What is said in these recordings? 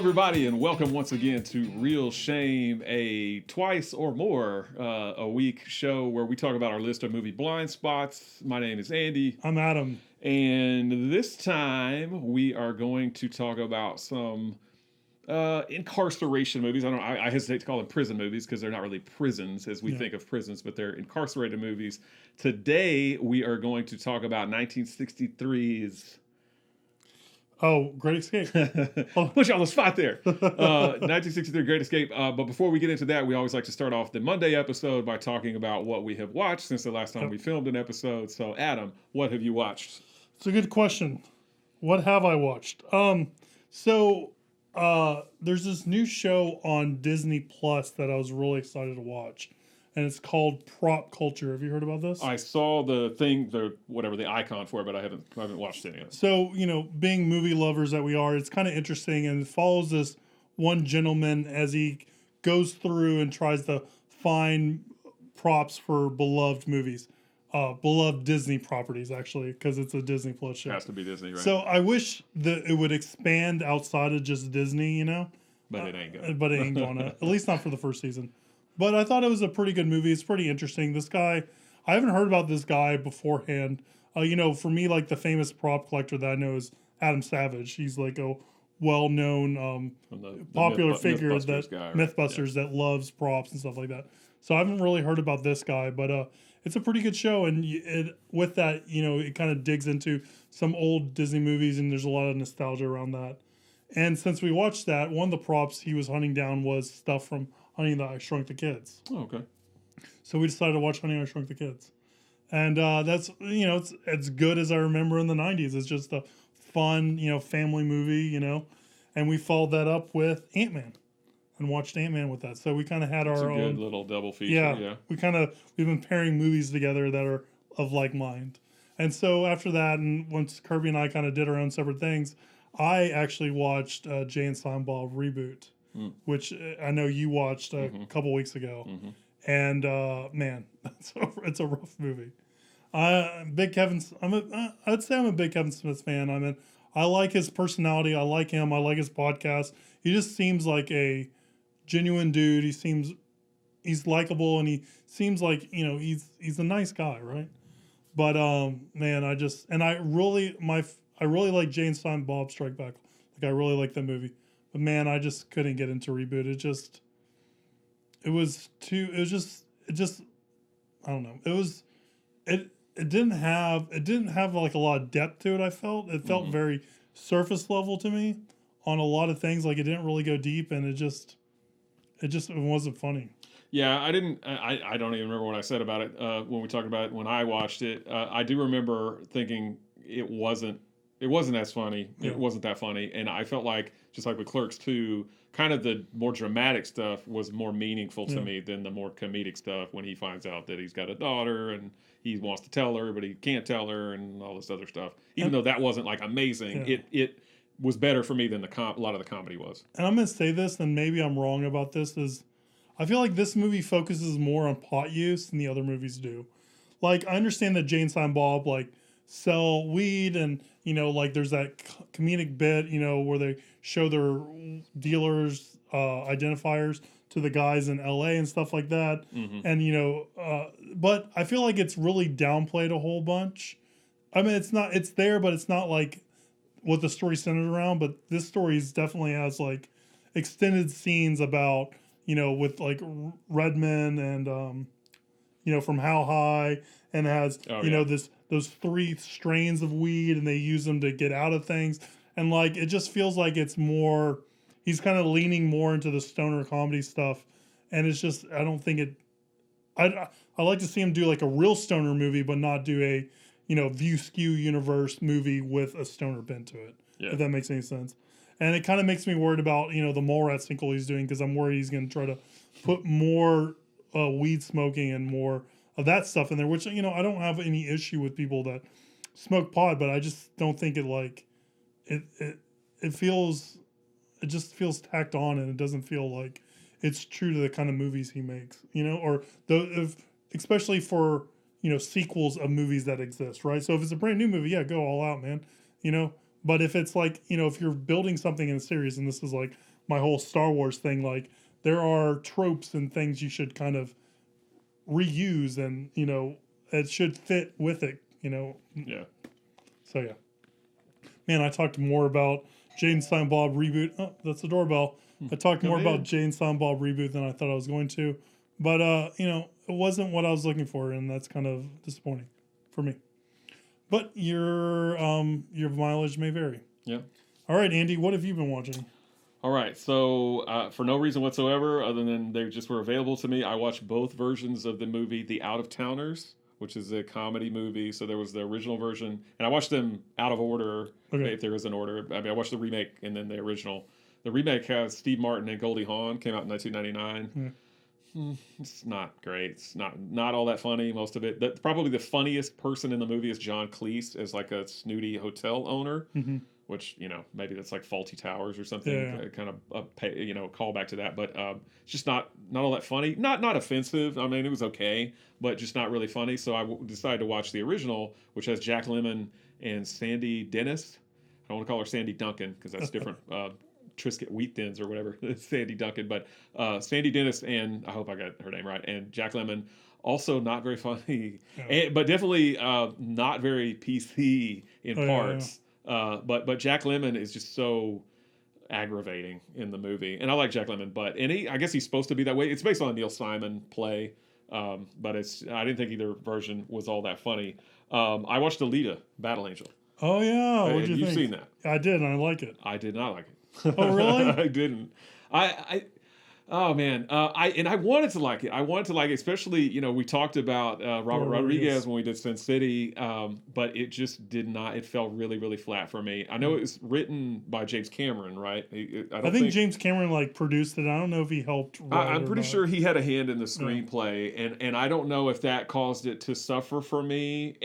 everybody, and welcome once again to Real Shame, a twice or more a week show where we talk about our list of movie blind spots. My name is Andy. I'm Adam. And this time we are going to talk about some incarceration movies. I hesitate to call them prison movies because they're not really prisons as we think of prisons, but they're incarcerated movies. Today we are going to talk about 1963's... Oh, Great Escape. Push you on the spot there. 1963 Great Escape. But before we get into that, we always like to start off the Monday episode by talking about what we have watched since the last time we filmed an episode. So, Adam, what have you watched? It's a good question. What have I watched? There's this new show on Disney Plus that I was really excited to watch. And it's called Prop Culture. Have you heard about this? I saw the thing, the icon for it, but I haven't watched any of it. So, being movie lovers that we are, it's kind of interesting, and it follows this one gentleman as he goes through and tries to find props for beloved movies. Beloved Disney properties, actually, because it's a Disney Plus show. It has to be Disney, right? So I wish that it would expand outside of just Disney, But it ain't going. But it ain't going to. At least not for the first season. But I thought it was a pretty good movie. It's pretty interesting. This guy, I haven't heard about this guy beforehand. For me, like the famous prop collector that I know is Adam Savage. He's like a well-known, popular figure Mythbusters guy, right? Mythbusters that loves props and stuff like that. So I haven't really heard about this guy, but it's a pretty good show. And with that, it kind of digs into some old Disney movies, and there's a lot of nostalgia around that. And since we watched that, one of the props he was hunting down was stuff from Honey, I Shrunk the Kids. Oh, okay. So we decided to watch Honey, I Shrunk the Kids. And that's, it's as good as I remember in the 90s. It's just a fun, family movie, And we followed that up with Ant-Man and watched Ant-Man with that. So we kind of had our own... good little double feature, yeah. We've been pairing movies together that are of like mind. And so after that, and once Kirby and I kind of did our own separate things, I actually watched Jay and Silent Bob Reboot. Which I know you watched a couple weeks ago. Mm-hmm. And man, it's a rough movie. I'd say I'm a big Kevin Smith fan. I like his personality. I like him. I like his podcast. He just seems like a genuine dude. He's likable, and he seems like, he's a nice guy, right? But man, I really like Jay and Silent Bob Strike Back. Like I really like that movie. But man, I just couldn't get into Reboot. I don't know. It didn't have like a lot of depth to it. I felt it felt very surface level to me on a lot of things. Like it didn't really go deep, and it wasn't funny. Yeah, I don't even remember what I said about it when we talked about it when I watched it. I do remember thinking it wasn't as funny. Yeah. It wasn't that funny. And I felt like, just like with Clerks 2, kind of the more dramatic stuff was more meaningful to me than the more comedic stuff when he finds out that he's got a daughter and he wants to tell her, but he can't tell her and all this other stuff. Even though that wasn't like amazing, it was better for me than a lot of the comedy was. And I'm going to say this, and maybe I'm wrong about this, is I feel like this movie focuses more on pot use than the other movies do. Like, I understand that Jay and Silent Bob, like, sell weed and, there's that comedic bit, where they show their dealers identifiers to the guys in LA and stuff like that. Mm-hmm. And, but I feel like it's really downplayed a whole bunch. I mean, it's there, but it's not like what the story's centered around. But this story definitely has like extended scenes about, with like Redman and, from How High, and has, those 3 strains of weed, and they use them to get out of things. And like, it just feels like it's more, he's kind of leaning more into the stoner comedy stuff. And it's just, I don't think it, I like to see him do like a real stoner movie, but not do a, View Skew universe movie with a stoner bent to it. Yeah. If that makes any sense. And it kind of makes me worried about, the Mallrats sequel he's doing, because I'm worried he's going to try to put more weed smoking and more of that stuff in there, which, I don't have any issue with people that smoke pot, but I just don't think it like, it just feels tacked on, and it doesn't feel like it's true to the kind of movies he makes, especially for, sequels of movies that exist, right? So if it's a brand new movie, go all out, man, but if it's like, if you're building something in a series, and this is like my whole Star Wars thing. Like, there are tropes and things you should kind of reuse, and it should fit with it. Yeah. So yeah, man, I talked more about Jane Silent Bob Reboot. Oh, that's the doorbell. I talked more about Jane Silent Bob Reboot than I thought I was going to, but it wasn't what I was looking for, and that's kind of disappointing for me. But your mileage may vary. Yeah. All right, Andy, what have you been watching? All right, so for no reason whatsoever, other than they just were available to me, I watched both versions of the movie The Out of Towners, which is a comedy movie. So there was the original version, and I watched them out of order, if there is an order. I mean, I watched the remake and then the original. The remake has Steve Martin and Goldie Hawn, came out in 1999. It's not great. It's not all that funny, most of it. Probably the funniest person in the movie is John Cleese as like a snooty hotel owner. Mm-hmm. Which, maybe that's like Faulty Towers or something, kind of a callback to that. But it's just not all that funny. Not offensive. I mean, it was okay, but just not really funny. So I decided to watch the original, which has Jack Lemmon and Sandy Dennis. I don't want to call her Sandy Duncan because that's different. Triscuit Wheat Thins or whatever. Sandy Duncan. But Sandy Dennis and, I hope I got her name right, and Jack Lemmon. Also not very funny, but definitely not very PC in parts. But Jack Lemmon is just so aggravating in the movie, and I like Jack Lemmon, I guess he's supposed to be that way. It's based on a Neil Simon play, but I didn't think either version was all that funny. I watched Alita, Battle Angel. Oh yeah, what did you think? You've seen that? I did, and I like it. I did not like it. Oh really? I didn't. Oh man, I wanted to like it. I wanted to like it, especially we talked about Robert Rodriguez when we did Sin City, but it just did not. It fell really, really flat for me. I know it was written by James Cameron, right? I think James Cameron produced it. I don't know if he helped. I'm pretty sure he had a hand in the screenplay, and I don't know if that caused it to suffer for me.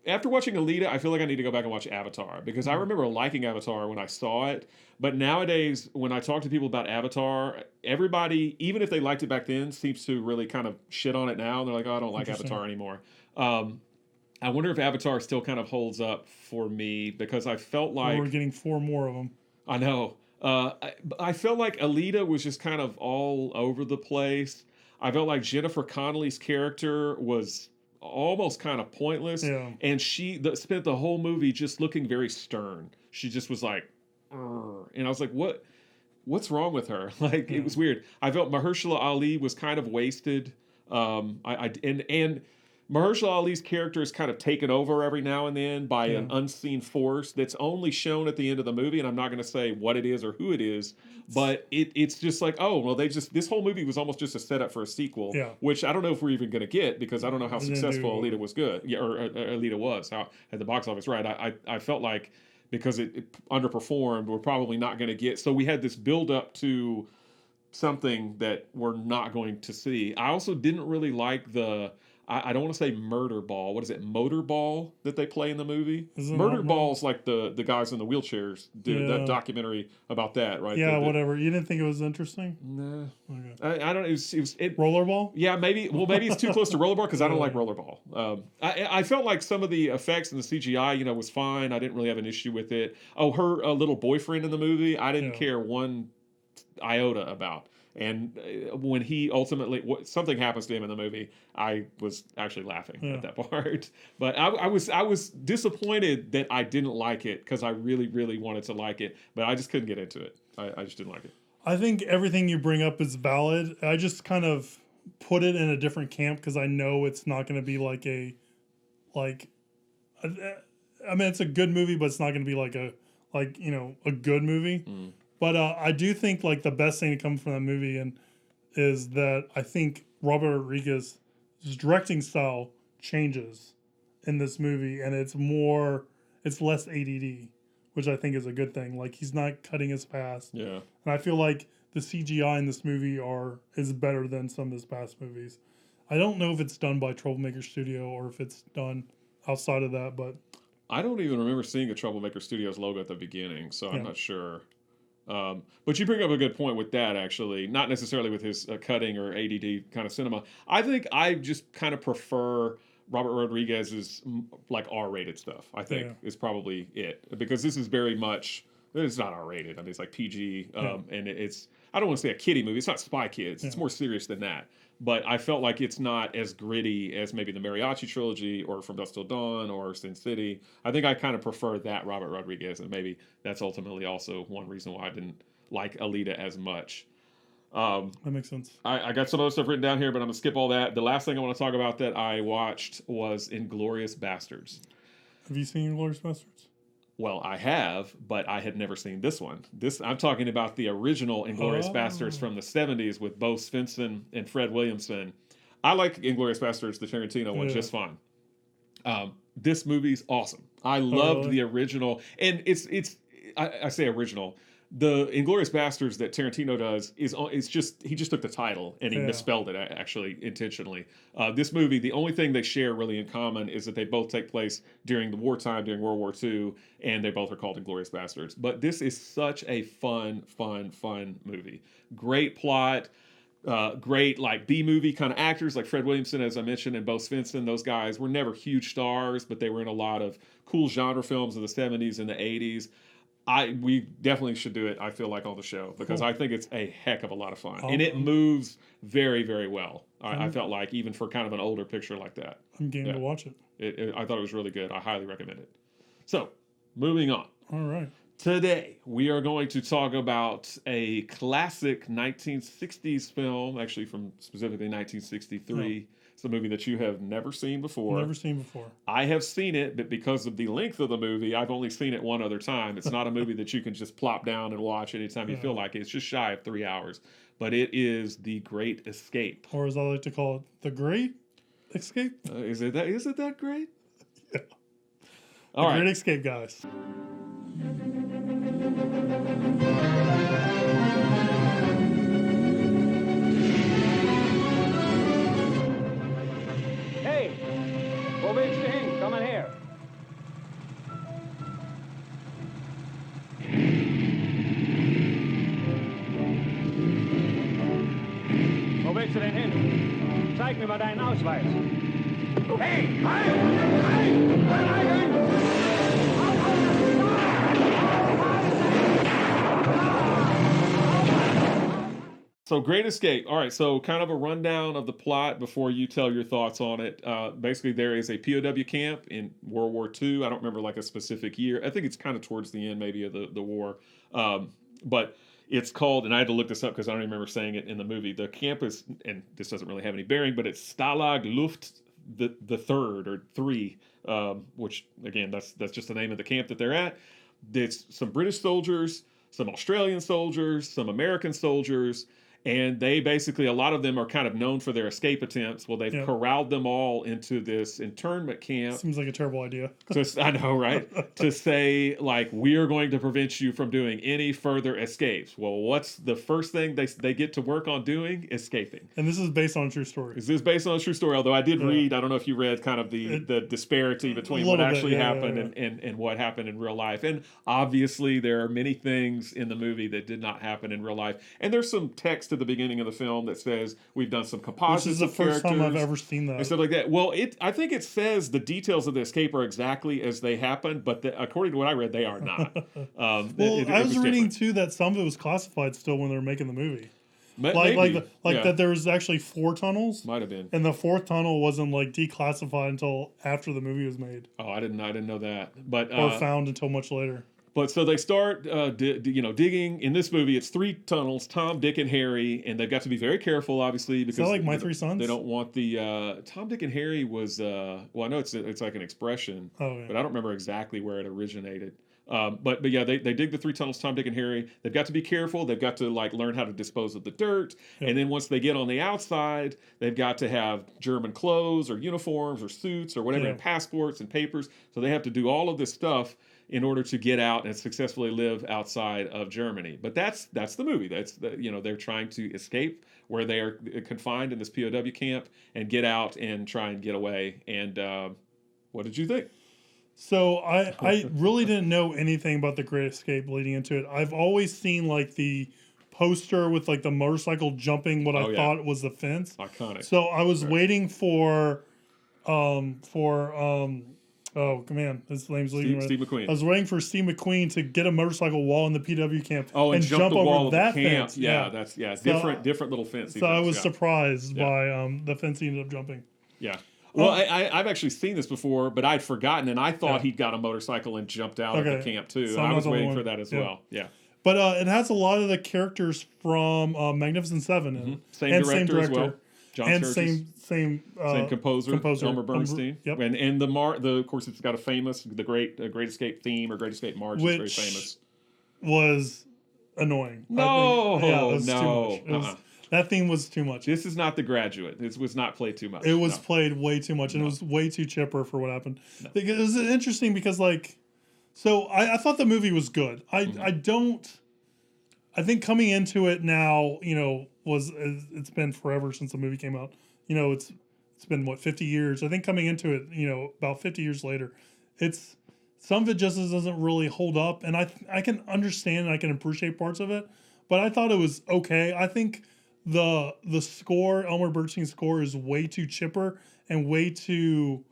After watching Alita, I feel like I need to go back and watch Avatar because I remember liking Avatar when I saw it. But nowadays, when I talk to people about Avatar, everybody, even if they liked it back then, seems to really kind of shit on it now. And they're like, oh, I don't like Avatar anymore. I wonder if Avatar still kind of holds up for me because I felt like... We're getting 4 more of them. I know. I felt like Alita was just kind of all over the place. I felt like Jennifer Connelly's character was almost kind of pointless. Yeah. And she spent the whole movie just looking very stern. She just was like... And I was like, what's wrong with her? It was weird. I felt Mahershala Ali was kind of wasted. And Mahershala Ali's character is kind of taken over every now and then by an unseen force that's only shown at the end of the movie. And I'm not going to say what it is or who it is, but it's just like, oh, well, this whole movie was almost just a setup for a sequel, which I don't know if we're even going to get because I don't know how successful Alita was good. Yeah, or Alita was how at the box office. Right. I felt like, because it underperformed, we're probably not going to get. So we had this build up to something that we're not going to see. I also didn't really like I don't want to say murder ball. What is it? Motor ball that they play in the movie? Murder ball's like the guys in the wheelchairs do that documentary about that, right? Yeah, whatever. You didn't think it was interesting? No. Okay. I don't. It was rollerball? Yeah, maybe. Well, maybe it's too close to rollerball because I don't like rollerball. I felt like some of the effects and the CGI, was fine. I didn't really have an issue with it. Oh, her little boyfriend in the movie, I didn't care one iota about. And when he ultimately, something happens to him in the movie, I was actually laughing at that part. But I was disappointed that I didn't like it because I really, really wanted to like it. But I just couldn't get into it. I just didn't like it. I think everything you bring up is valid. I just kind of put it in a different camp because I know it's not going to be I mean, it's a good movie, but it's not going to be a good movie. Mm. But I do think the best thing to come from that movie is that I think Robert Rodriguez's directing style changes in this movie, and it's less ADD, which I think is a good thing. He's not cutting his past. Yeah. And I feel like the CGI in this movie is better than some of his past movies. I don't know if it's done by Troublemaker Studio or if it's done outside of that, but I don't even remember seeing a Troublemaker Studios logo at the beginning, so I'm not sure. But you bring up a good point with that, actually. Not necessarily with his cutting or ADD kind of cinema. I think I just kind of prefer Robert Rodriguez's R-rated stuff. I think is probably it, because this is very much It's not R-rated. I mean, it's like PG, and it's, I don't want to say a kiddie movie. It's not Spy Kids. It's more serious than that. But I felt like it's not as gritty as maybe the Mariachi trilogy or From Dusk Till Dawn or Sin City. I think I kind of prefer that Robert Rodriguez, and maybe that's ultimately also one reason why I didn't like Alita as much. That makes sense. I got some other stuff written down here, but I'm going to skip all that. The last thing I want to talk about that I watched was Inglorious Bastards. Have you seen Inglorious Bastards? Well, I have, but I had never seen this one. I'm talking about the original Inglorious Bastards from the 70s with Bo Svensson and Fred Williamson. I like Inglorious Bastards, the Tarantino one, just fine. This movie's awesome. I loved the original, and I say original. The Inglorious Bastards that Tarantino does he just took the title and he misspelled it actually intentionally. This movie, the only thing they share really in common is that they both take place during the wartime, during World War II, and they both are called Inglorious Bastards. But this is such a fun movie. Great plot, great like B-movie kind of actors like Fred Williamson, as I mentioned, and Bo Svensson. Those guys were never huge stars, but they were in a lot of cool genre films in the 70s and the 80s. We definitely should do it, I feel like, on the show, because I think it's a heck of a lot of fun. And it moves very, very well. I felt like, even for kind of an older picture like that. I'm game to watch it. I thought it was really good. I highly recommend it. So, moving on. All right. Today, we are going to talk about a classic 1960s film, actually from specifically 1963. It's a movie that you have never seen before. Never seen before. I have seen it, but because of the length of the movie, I've only seen it one other time. It's not a movie that you can just plop down and watch anytime you feel like it. It's just shy of 3 hours. But it is The Great Escape. Or as I like to call it, The Great Escape? Is it that great? Yeah. All right. Great Escape, guys. Wo willst du hin? Komm mal her. Wo willst du denn hin? Zeig mir mal deinen Ausweis. Hey! So, Great Escape. All right, so kind of a rundown of the plot before you tell your thoughts on it. Basically, there is a POW camp in World War II. I don't remember like a specific year. I think it's kind of towards the end maybe of the war. But it's called, and I had to look this up because I don't remember saying it in the movie. The camp is, and this doesn't really have any bearing, but it's Stalag Luft the Third or 3, which, again, that's just the name of the camp that they're at. It's some British soldiers, some Australian soldiers, some American soldiers. And they basically, a lot of them are kind of known for their escape attempts. Well, they've corralled them all into this internment camp. Seems like a terrible idea. I know, right? To say, like, we are going to prevent you from doing any further escapes. Well, what's the first thing they get to work on doing? Escaping. And this is based on a true story. Is this based on a true story? Although I did read, I don't know if you read kind of the disparity between what actually happened and what happened in real life. And obviously, there are many things in the movie that did not happen in real life. And there's some text at the beginning of the film that says we've done some composites. Which is the first time I've ever seen that. And stuff like that. Well, I think it says the details of the escape are exactly as they happened, but according to what I read, they are not. I was reading too that some of it was classified still when they were making the movie. That there was actually 4 tunnels. Might have been. And the 4th tunnel wasn't like declassified until after the movie was made. Oh, I didn't know that. But or found until much later. But so they start, digging. In this movie, it's 3 tunnels: Tom, Dick, and Harry, and they've got to be very careful, obviously, because is that like My Three Sons? They don't want the Tom, Dick, and Harry was. Well, I know it's like an expression, but I don't remember exactly where it originated. But yeah, they dig the 3 tunnels: Tom, Dick, and Harry. They've got to be careful. They've got to like learn how to dispose of the dirt, and then once they get on the outside, they've got to have German clothes or uniforms or suits or whatever, and passports and papers. So they have to do all of this stuff in order to get out and successfully live outside of Germany. But that's the movie. They're trying to escape where they are confined in this POW camp and get out and try and get away. And what did you think? So I really didn't know anything about The Great Escape leading into it. I've always seen like the poster with like the motorcycle jumping what I thought was the fence. Iconic. So I was waiting for Oh man, his name's leaving. Steve McQueen. I was waiting for Steve McQueen to get a motorcycle while in the P.W. camp. Oh, and jump the wall over of that the camp. fence. Yeah, that's different little fence. So I was yeah. surprised by the fence he ended up jumping. Yeah. Well, I've actually seen this before, but I'd forgotten, and I thought Yeah. he'd got a motorcycle and jumped out of the camp too. So And I was another waiting one. for that as Yeah. well. Yeah. But it has a lot of the characters from Magnificent Seven in it. Same director as well. John and Sturges. same composer, Elmer Bernstein. Yep. And of course, it's got a famous, the Great Escape theme or Great Escape march is very famous. Was annoying. No, it was no. too much. That theme was too much. This is not The Graduate. This was not played too much. It was played way too much, and it was way too chipper for what happened. No. It was interesting because, so I thought the movie was good. I think coming into it now, it's been forever since the movie came out. It's been 50 years. I think coming into it, about 50 years later, some of it just doesn't really hold up, and I can understand and I can appreciate parts of it, but I thought it was okay. I think the score, Elmer Bernstein's score, is way too chipper and way too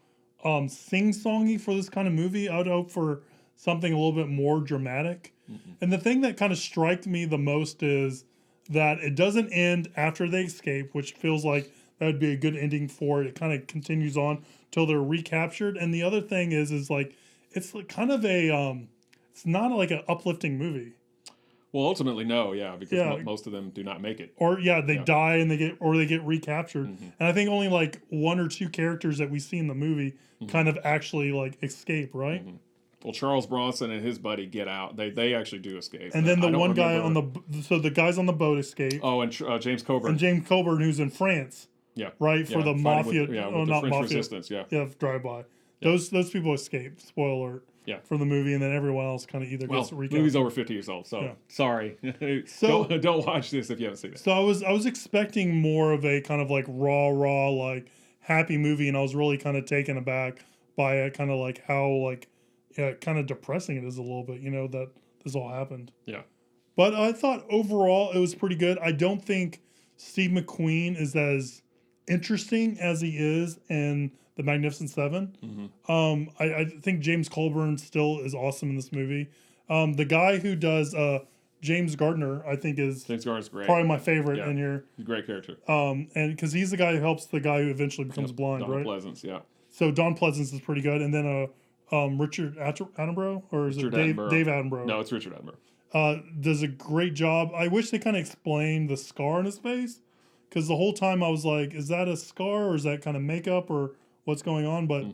sing-songy for this kind of movie. I would hope for something a little bit more dramatic. Mm-hmm. And the thing that kind of struck me the most is that it doesn't end after they escape, which feels like that would be a good ending for it. It kind of continues on till they're recaptured. And the other thing is it's kind of it's not like an uplifting movie. Well, ultimately, no, because most of them do not make it. Or they die and they get recaptured. Mm-hmm. And I think only one or two characters that we see in the movie kind of actually escape, right? Mm-hmm. Well, Charles Bronson and his buddy get out. They actually do escape. And then the one guy the guys on the boat escape. Oh, and James Coburn. And James Coburn, who's in France. Yeah. Right, for the mafia. With the French resistance, drive-by. Yeah. Those people escape, spoiler alert. Yeah. From the movie, and then everyone else kind of either gets recaptured. The movie's over 50 years old, so sorry. So don't watch this if you haven't seen it. So I was expecting more of a kind of raw happy movie, and I was really kind of taken aback by it, kind of how kind of depressing it is a little bit, that this all happened. Yeah. But I thought overall it was pretty good. I don't think Steve McQueen is as interesting as he is in The Magnificent Seven. Mm-hmm. I think James Coburn still is awesome in this movie. The guy who does James Garner, I think James Garner's great. Probably my favorite in here. He's a great character. And because he's the guy who helps the guy who eventually becomes blind, Don right? Pleasance, yeah. So Don Pleasance is pretty good, and then Richard Attenborough, or is it Dave Attenborough? No, it's Richard Attenborough. Does a great job. I wish they kind of explained the scar on his face, because the whole time I was like, is that a scar or is that kind of makeup or what's going on? But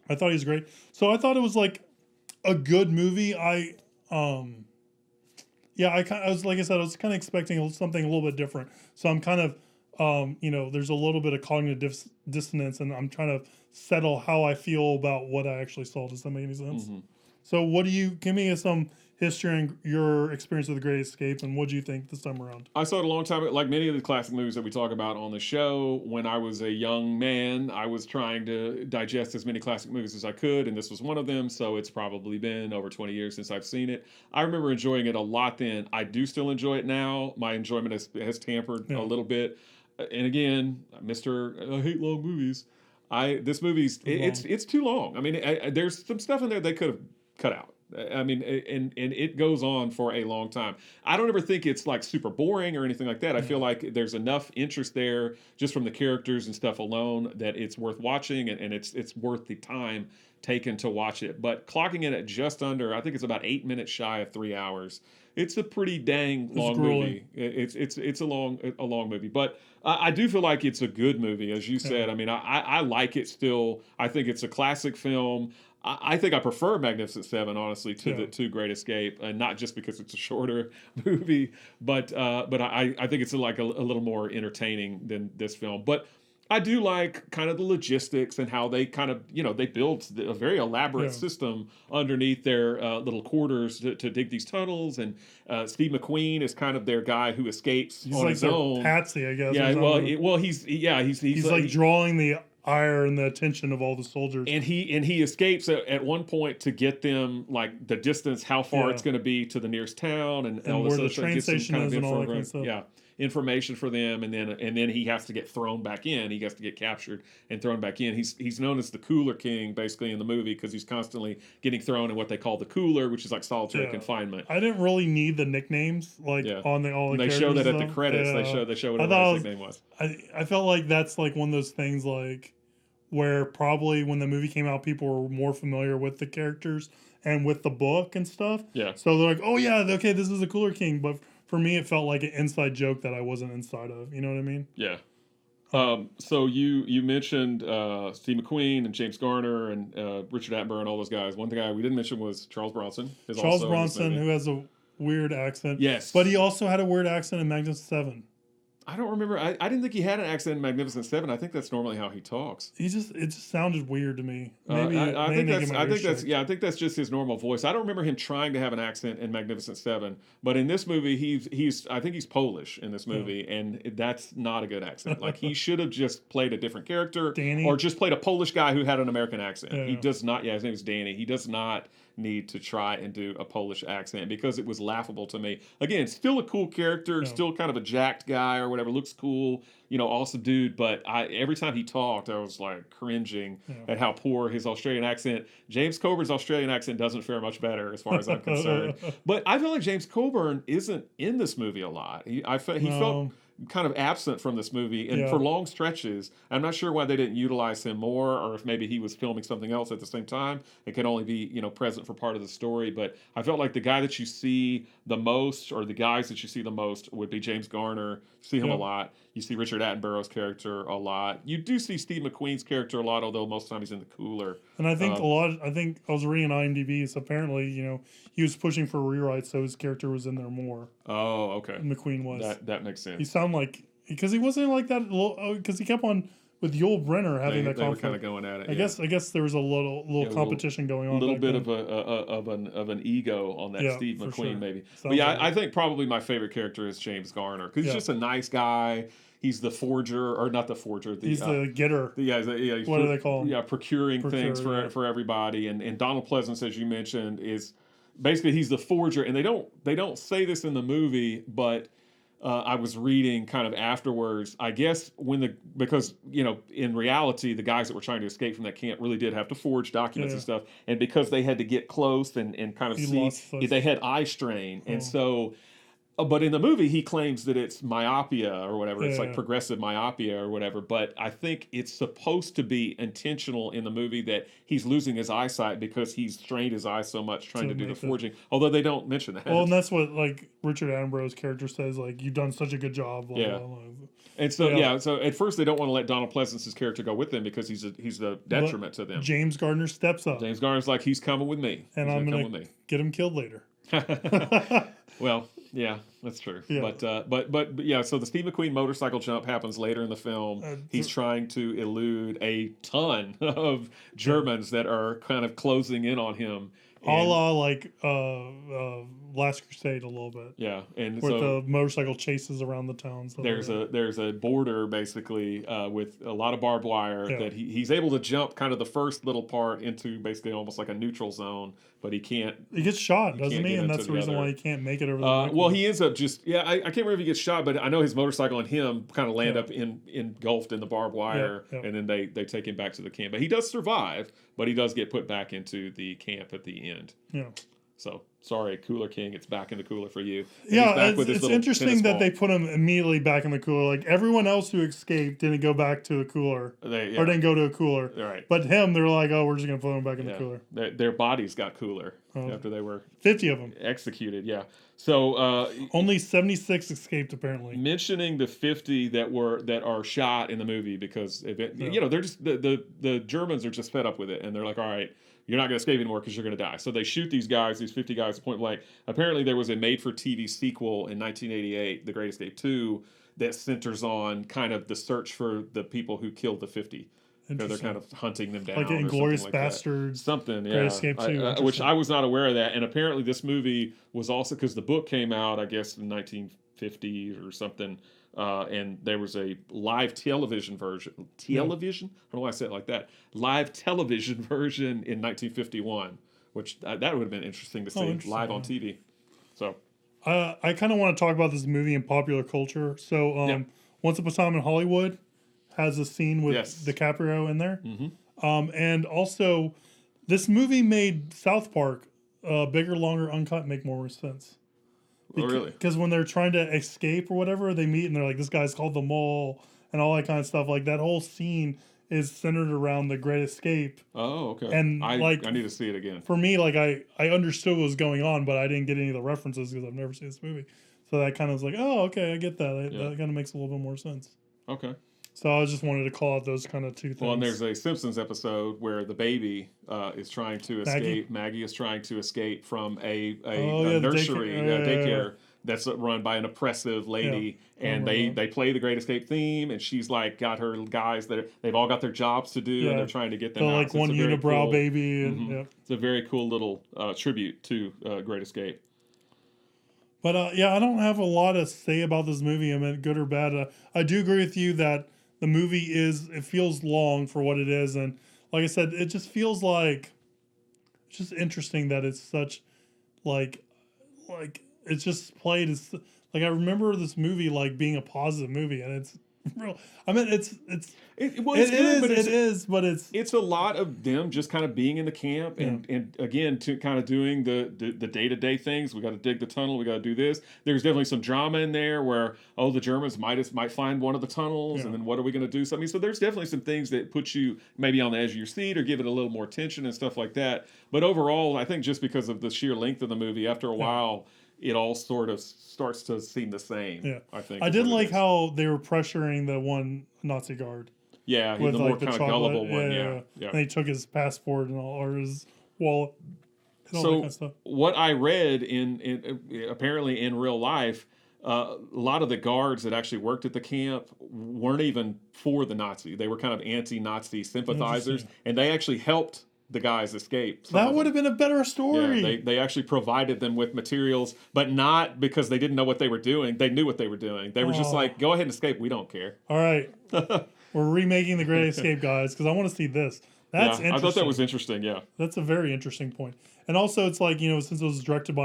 I thought he was great. So I thought it was a good movie. I was like I said, I was kind of expecting something a little bit different. So I'm kind of there's a little bit of cognitive dissonance, and I'm trying to settle how I feel about what I actually saw. Does that make any sense? Mm-hmm. So give me some history and your experience with The Great Escape, and what do you think this time around? I saw it a long time ago. Like many of the classic movies that we talk about on the show, when I was a young man, I was trying to digest as many classic movies as I could, and this was one of them, so it's probably been over 20 years since I've seen it. I remember enjoying it a lot then. I do still enjoy it now. My enjoyment has tampered a little bit. And again, Mr. I hate long movies. This movie's it's too long. I mean, there's some stuff in there they could have cut out. I mean, and it goes on for a long time. I don't ever think it's super boring or anything like that. I feel like there's enough interest there just from the characters and stuff alone that it's worth watching, and it's worth the time taken to watch it. But clocking it at just under, I think it's about 8 minutes shy of 3 hours. It's a pretty dang long movie. It's a long movie, but I do feel like it's a good movie, as you said. I mean, I like it still. I think it's a classic film. I think I prefer Magnificent Seven, honestly, to Great Escape, and not just because it's a shorter movie, but I think it's a little more entertaining than this film. But I do like kind of the logistics and how they kind of, they built a very elaborate system underneath their little quarters to dig these tunnels. And Steve McQueen is kind of their guy who escapes on his own. Patsy, I guess. Yeah, he's drawing the ire and the attention of all the soldiers. And he escapes at one point to get them the distance, how far it's going to be to the nearest town, and all where this the train station is and all that kind of stuff. Yeah. information for them, and then he has to get thrown back in. He has to get captured and thrown back in. He's known as the Cooler King basically in the movie because he's constantly getting thrown in what they call the cooler, which is like solitary confinement. I didn't really need the nicknames on all the they characters. Show that at the credits. They show whatever his nickname was. I felt like that's like one of those things like where probably when the movie came out, people were more familiar with the characters and with the book and stuff. Yeah. So they're like, oh yeah, okay, this is the Cooler King. But for me, it felt like an inside joke that I wasn't inside of. You know what I mean? Yeah. So you mentioned Steve McQueen and James Garner and Richard Attenborough and all those guys. One guy we didn't mention was Charles Bronson. Charles Bronson, who has a weird accent. Yes. But he also had a weird accent in Magnificent Seven. I don't remember. I didn't think he had an accent in Magnificent Seven. I think that's normally how he talks. It just sounded weird to me. I think that's just his normal voice. I don't remember him trying to have an accent in Magnificent Seven, but in this movie, I think he's Polish in this movie, and that's not a good accent. Like he should have just played a different character, Danny? or just played a Polish guy who had an American accent. Yeah. He does not. Yeah, his name is Danny. He does not need to try and do a Polish accent because it was laughable to me. Again, still a cool character, still kind of a jacked guy or whatever, looks cool, awesome dude, but every time he talked, I was like cringing at how poor his Australian accent. James Coburn's Australian accent doesn't fare much better as far as I'm concerned. But I feel like James Coburn isn't in this movie a lot. He felt kind of absent from this movie and for long stretches. I'm not sure why they didn't utilize him more, or if maybe he was filming something else at the same time and could only be present for part of the story. But I felt like the guy that you see the most, or the guys that you see the most, would be James Garner. You see him a lot. You see Richard Attenborough's character a lot. You do see Steve McQueen's character a lot, although most of the time he's in the cooler. And I think I think I was reading IMDb, so apparently, he was pushing for rewrites, so his character was in there more. Oh, okay. McQueen was. That makes sense. He sounded like, because he wasn't like that, because he kept on with Yul Brynner having that conflict. They were kind of going at it. I guess there was a little competition going on. A little bit of an ego on that Steve McQueen, sure. Maybe. But I think probably my favorite character is James Garner, because he's just a nice guy. He's the forger, or not the forger. He's the getter. What do they call him? Yeah, procuring things for everybody. And Donald Pleasance, as you mentioned, is basically he's the forger. And they don't say this in the movie, but I was reading kind of afterwards. I guess because in reality, the guys that were trying to escape from that camp really did have to forge documents and stuff. And because they had to get close and kind of see, they had eye strain, and so. But in the movie, he claims that it's myopia or whatever. It's like progressive myopia or whatever. But I think it's supposed to be intentional in the movie that he's losing his eyesight because he's strained his eyes so much trying to do the forging. Although they don't mention that. Well, and that's what Richard Attenborough's character says. You've done such a good job. Blah, blah, blah. And so so at first they don't want to let Donald Pleasance's character go with them because he's a detriment to them. James Garner steps up. James Garner's like, he's coming with me, and I'm gonna get him killed later. Well. Yeah, that's true. Yeah. But yeah, so the Steve McQueen motorcycle jump happens later in the film. He's trying to elude a ton of Germans that are kind of closing in on him. A la Last Crusade a little bit. Yeah, and with the motorcycle chases around the towns. There's a border basically with a lot of barbed wire that he's able to jump kind of the first little part into basically almost like a neutral zone, but he can't. He gets shot, doesn't he? And that's the reason why he can't make it over the well, he ends up just I can't remember if he gets shot, but I know his motorcycle and him kind of land up engulfed in the barbed wire, and then they take him back to the camp. But he does survive, but he does get put back into the camp at the end. Yeah. So sorry, Cooler King, it's back in the cooler for you. And it's interesting that they put him immediately back in the cooler. Like everyone else who escaped didn't go back to the cooler, or didn't go to a cooler. Right. But him, they're like, oh, we're just gonna put him back in the cooler. Their bodies got cooler after they were 50 of them executed. Yeah. So only 76 escaped apparently. Mentioning the 50 that are shot in the movie because they're just the Germans are just fed up with it, and they're like, all right. You're not going to escape anymore because you're going to die. So they shoot these 50 guys point blank. Apparently there was a made-for-TV sequel in 1988, The Great Escape 2, that centers on kind of the search for the people who killed the 50. They're kind of hunting them down. Like Inglorious Bastards. Something, yeah. Great Escape 2. Which I was not aware of that. And apparently this movie was also, because the book came out, I guess, in 1950 or something, and there was a live television version. Television? I don't know why I said it like that. Live television version in 1951, which that would have been interesting to see live on TV. So, I kind of want to talk about this movie in popular culture. So, Once Upon a Time in Hollywood has a scene with DiCaprio in there. And also, this movie made South Park bigger, longer, uncut make more sense. Oh, really? Because when they're trying to escape or whatever, they meet and they're like, this guy's called the Mole and all that kind of stuff. Like, that whole scene is centered around the Great Escape. Oh, okay. And I need to see it again. For me, like, I understood what was going on, but I didn't get any of the references because I've never seen this movie. So that kind of was like, oh, okay, I get that. That kind of makes a little bit more sense. Okay. So I just wanted to call out those kind of two things. Well, and there's a Simpsons episode where the baby is trying to escape. Maggie is trying to escape from a nursery, daycare that's run by an oppressive lady. And they play the Great Escape theme, and she's like got her guys that they've all got their jobs to do, and they're trying to get them out. Like one unibrow baby. And, It's a very cool little tribute to Great Escape. But I don't have a lot to say about this movie. I mean, good or bad. I do agree with you that the movie it feels long for what it is. And like I said, it just feels like, it's just interesting that it's such, like it's just played as, like, I remember this movie, like, being a positive movie, and it's real. I mean, it's a lot of them just kind of being in the camp and again to kind of doing the day-to-day things. We got to dig the tunnel, we got to do this. There's definitely some drama in there where the Germans might find one of the tunnels, and then what are we going to do? So I mean, so there's definitely some things that put you maybe on the edge of your seat or give it a little more tension and stuff like that. But overall, I think just because of the sheer length of the movie, after a while, it all sort of starts to seem the same. Yeah, I think. I did like how they were pressuring the one Nazi guard. Yeah, with the more kind of gullible one. Yeah. And he took his passport and all, or his wallet. And all that kind of stuff. What I read in apparently in real life, a lot of the guards that actually worked at the camp weren't even for the Nazi. They were kind of anti-Nazi sympathizers, and they actually helped the guys escape. That would have been a better story. Yeah, they actually provided them with materials, but not because they didn't know what they were doing. They knew what they were doing. They were just like, go ahead and escape. We don't care. All right. We're remaking The Great Escape, guys, because I want to see this. That's interesting. I thought that was interesting, yeah. That's a very interesting point. And also, it's like, since it was directed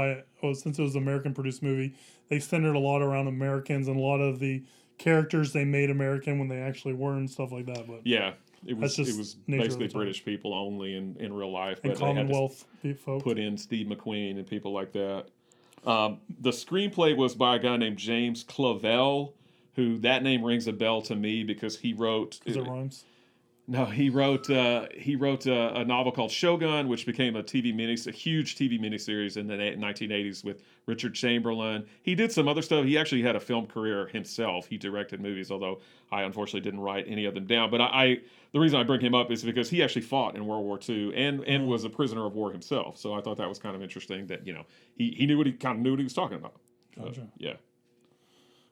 since it was an American-produced movie, they centered a lot around Americans, and a lot of the characters they made American when they actually were and stuff like that. But yeah. It was basically British people only in real life. And but Commonwealth folk. Put in Steve McQueen and people like that. The screenplay was by a guy named James Clavell, who that name rings a bell to me because he wrote... Because it rhymes? No, he wrote a novel called Shogun, which became a huge TV miniseries in the 1980s with Richard Chamberlain. He did some other stuff. He actually had a film career himself. He directed movies, although I unfortunately didn't write any of them down. But the reason I bring him up is because he actually fought in World War II and was a prisoner of war himself. So I thought that was kind of interesting that he knew what he was talking about. Gotcha. Yeah.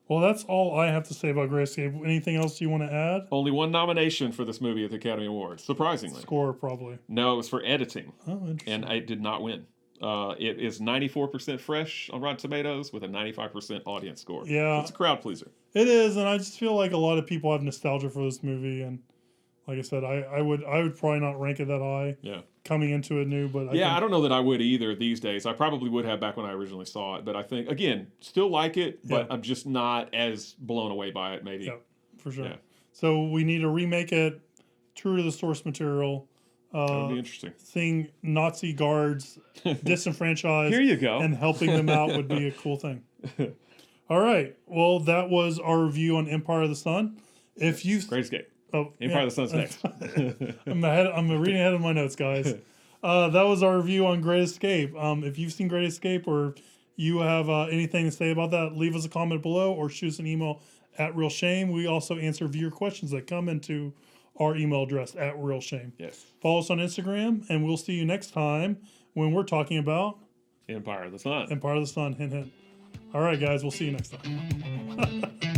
Well, that's all I have to say about Great Escape. Anything else you want to add? Only one nomination for this movie at the Academy Awards, surprisingly. Score, probably. No, it was for editing. Oh, interesting. And it did not win. It is 94% fresh on Rotten Tomatoes with a 95% audience score. Yeah. So it's a crowd pleaser. It is, and I just feel like a lot of people have nostalgia for this movie, and like I said, I would probably not rank it that high. Yeah. Coming into it new, but I don't know that I would either these days. I probably would have back when I originally saw it, but I think again, still like it, but I'm just not as blown away by it. Maybe. Yeah, for sure. Yeah. So we need to remake it true to the source material. That would be interesting. Seeing Nazi guards disenfranchised Here you go. and helping them out would be a cool thing. All right. Well, that was our review on Empire of the Sun. If you Great Escape. Oh, Empire of the Sun's next. I'm reading ahead of my notes, guys. That was our review on Great Escape. If you've seen Great Escape or you have anything to say about that, leave us a comment below or shoot us an email at Real Shame. We also answer viewer questions that come into our email address at Real Shame. Yes. Follow us on Instagram, and we'll see you next time when we're talking about Empire of the Sun. Empire of the Sun. Hint, hint. All right, guys. We'll see you next time.